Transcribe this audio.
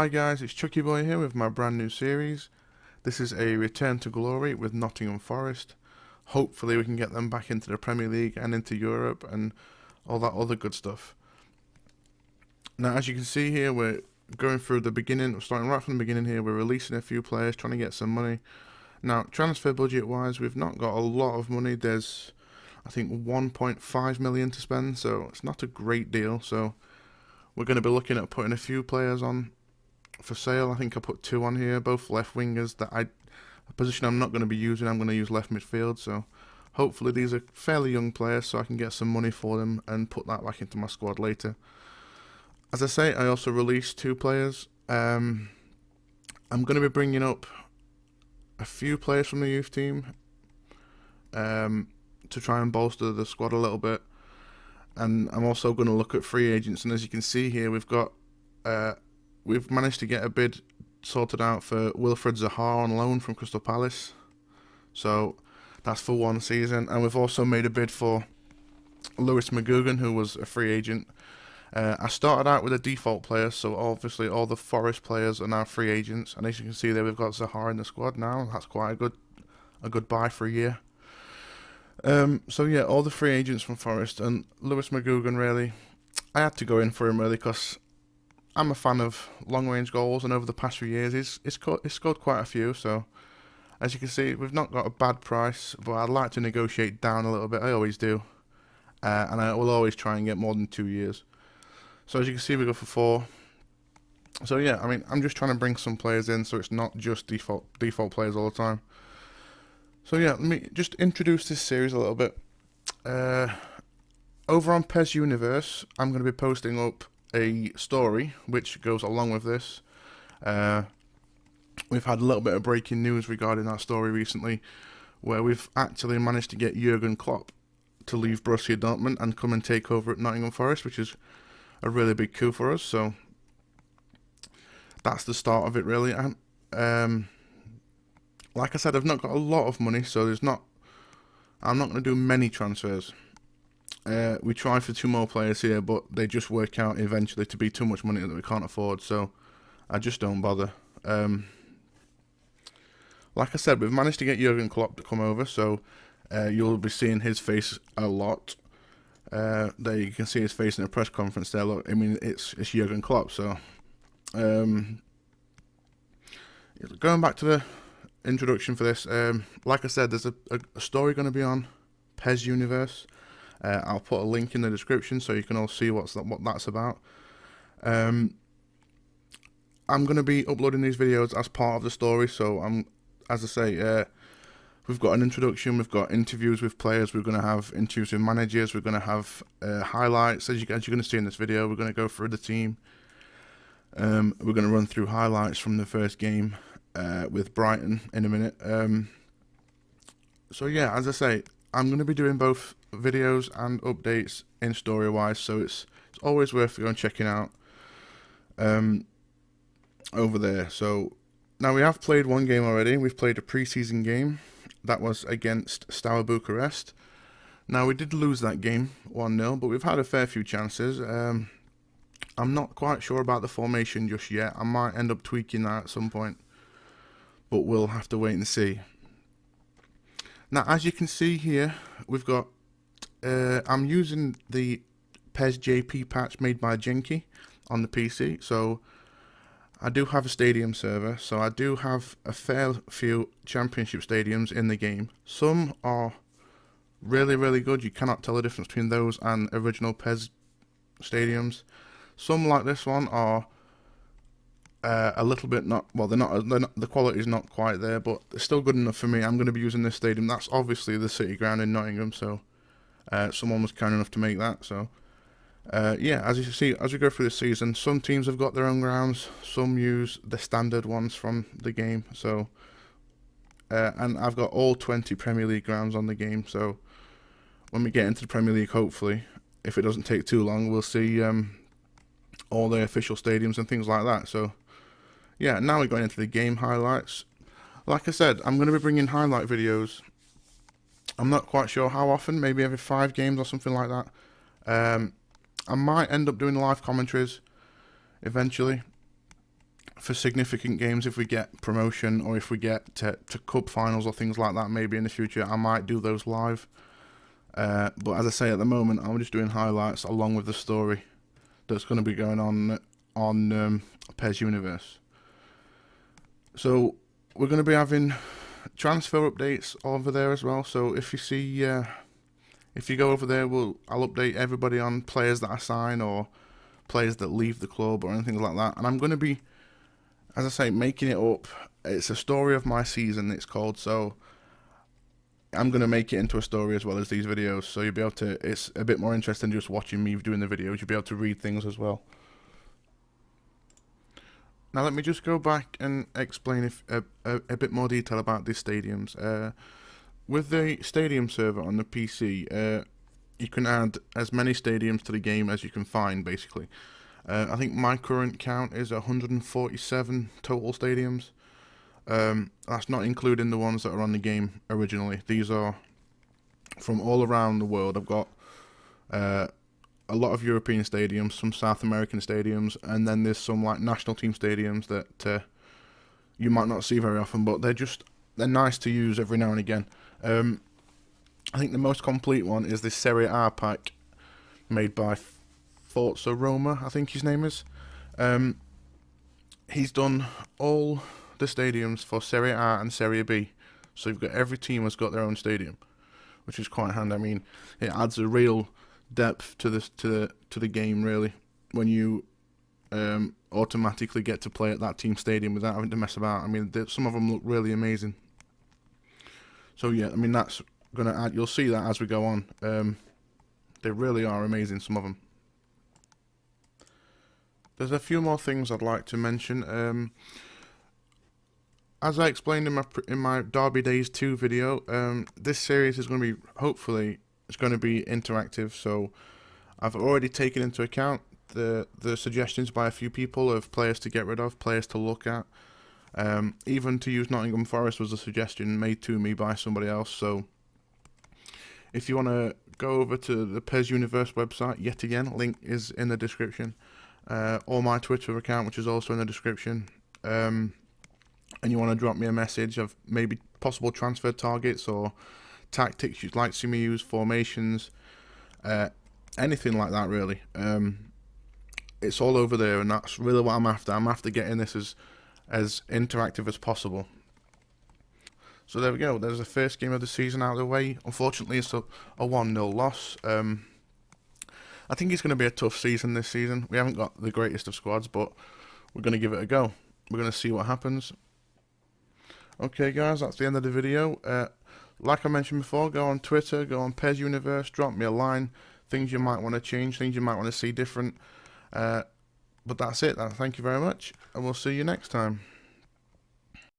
Hi guys, it's Chucky Boy here with my brand new series. This is a return to glory with Nottingham Forest. Hopefully we can get them back into the Premier League and into Europe and all that other good stuff. Now as you can see here, we're going through the beginning, starting right from the beginning here. We're releasing a few players, trying to get some money. Now transfer budget wise, we've not got a lot of money. There's I think 1.5 million to spend, so it's not a great deal. So we're going to be looking at putting a few players on for sale. I think I put two on here, both left wingers that a position I'm not going to be using. I'm going to use left midfield, so hopefully these are fairly young players so I can get some money for them and put that back into my squad later. As I say, I also released two players. I'm going to be bringing up a few players from the youth team to try and bolster the squad a little bit, and I'm also going to look at free agents. And as you can see here, we've managed to get a bid sorted out for Wilfred Zaha on loan from Crystal Palace, so that's for one season. And we've also made a bid for Lewis McGugan, who was a free agent. I started out with a default player, so obviously all the Forest players are now free agents, and as you can see there, we've got Zaha in the squad now. That's quite a good buy for a year. So yeah, all the free agents from Forest, and Lewis McGugan, really, I had to go in for him really because I'm a fan of long-range goals, and over the past few years he's scored quite a few. So as you can see, we've not got a bad price, but I'd like to negotiate down a little bit. I always do, and I will always try and get more than 2 years. So as you can see, we go for 4. So yeah, I mean, I'm just trying to bring some players in, so it's not just default players all the time. So yeah, let me just introduce this series a little bit. Over on PES Universe, I'm going to be posting up a story which goes along with this. We've had a little bit of breaking news regarding that story recently, where we've actually managed to get Jurgen Klopp to leave Borussia Dortmund and come and take over at Nottingham Forest, which is a really big coup for us. So that's the start of it, really. Like I said, I've not got a lot of money, so I'm not going to do many transfers. We tried for 2 more players here, but they just work out eventually to be too much money that we can't afford, so I just don't bother. Like I said, we've managed to get Jurgen Klopp to come over, so you'll be seeing his face a lot. There you can see his face in a press conference there. Look, I mean, it's Jurgen Klopp. So going back to the introduction for this, like I said, there's a story going to be on PES Universe. I'll put a link in the description so you can all see what that's about. I'm going to be uploading these videos as part of the story, so as I say, we've got an introduction, we've got interviews with players, we're going to have interviews with managers, we're going to have highlights, as you're going to see in this video. We're going to go through the team. We're going to run through highlights from the first game with Brighton in a minute. So yeah, as I say, I'm going to be doing both videos and updates in story-wise, so it's always worth going checking out over there. So now we have played one game already. We've played a pre-season game. That was against Steaua Bucharest. Now we did lose that game 1-0, but we've had a fair few chances. I'm not quite sure about the formation just yet. I might end up tweaking that at some point, but we'll have to wait and see. Now, as you can see here, we've got I'm using the PES JP patch made by Jenki on the PC, so I do have a stadium server, so I do have a fair few championship stadiums in the game. Some are really, really good. You cannot tell the difference between those and original PES stadiums. Some, like this one, are a little bit they're not, the quality is not quite there, but it's still good enough for me. I'm going to be using this stadium. That's obviously the City Ground in Nottingham, so someone was kind enough to make that, so yeah, as you see, as we go through the season, some teams have got their own grounds, some use the standard ones from the game, so and I've got all 20 Premier League grounds on the game, so when we get into the Premier League, hopefully, if it doesn't take too long, we'll see all the official stadiums and things like that. So yeah, now we're going into the game highlights. Like I said, I'm going to be bringing highlight videos. I'm not quite sure how often, maybe every 5 games or something like that. I might end up doing live commentaries eventually. for significant games, if we get promotion or if we get to cup finals or things like that, maybe in the future, I might do those live. But as I say, at the moment, I'm just doing highlights along with the story that's going to be going on PES Universe. So we're going to be having transfer updates over there as well. So if you see, if you go over there, I'll update everybody on players that I sign or players that leave the club or anything like that. And I'm going to be, as I say, making it up. It's a story of my season, it's called. So I'm going to make it into a story as well as these videos. So you'll be able to, it's a bit more interesting than just watching me doing the videos. You'll be able to read things as well. Now let me just go back and explain a bit more detail about these stadiums. With the stadium server on the PC, you can add as many stadiums to the game as you can find, basically. I think my current count is 147 total stadiums. That's not including the ones that are on the game originally. These are from all around the world. I've got a lot of European stadiums, some South American stadiums, and then there's some like national team stadiums that you might not see very often, but they're nice to use every now and again. I think the most complete one is this Serie A pack made by Forza Roma, I think his name is. He's done all the stadiums for Serie A and Serie B, so you've got every team has got their own stadium, which is quite handy. I mean, it adds a real depth to the game, really, when you automatically get to play at that team stadium without having to mess about. I mean, some of them look really amazing. So yeah, I mean, that's gonna add. You'll see that as we go on. They really are amazing, some of them. There's a few more things I'd like to mention. As I explained in my Derby Days 2 video, this series is going to be, hopefully, it's going to be interactive. So I've already taken into account the suggestions by a few people of players to get rid of, players to look at. Even to use Nottingham Forest was a suggestion made to me by somebody else. So if you want to go over to the PES Universe website, yet again, link is in the description, or my Twitter account, which is also in the description, and you want to drop me a message of maybe possible transfer targets or tactics you'd like to see me use, formations, anything like that, really. It's all over there, and that's really what I'm after. I'm after getting this as interactive as possible. So there we go. There's the first game of the season out of the way. Unfortunately, it's a 1-0 loss. I think it's going to be a tough season this season. We haven't got the greatest of squads, but we're going to give it a go. We're going to see what happens. Okay, guys, that's the end of the video. Like I mentioned before, go on Twitter, go on PES Universe, drop me a line. Things you might want to change, things you might want to see different. But that's it. Thank you very much, and we'll see you next time.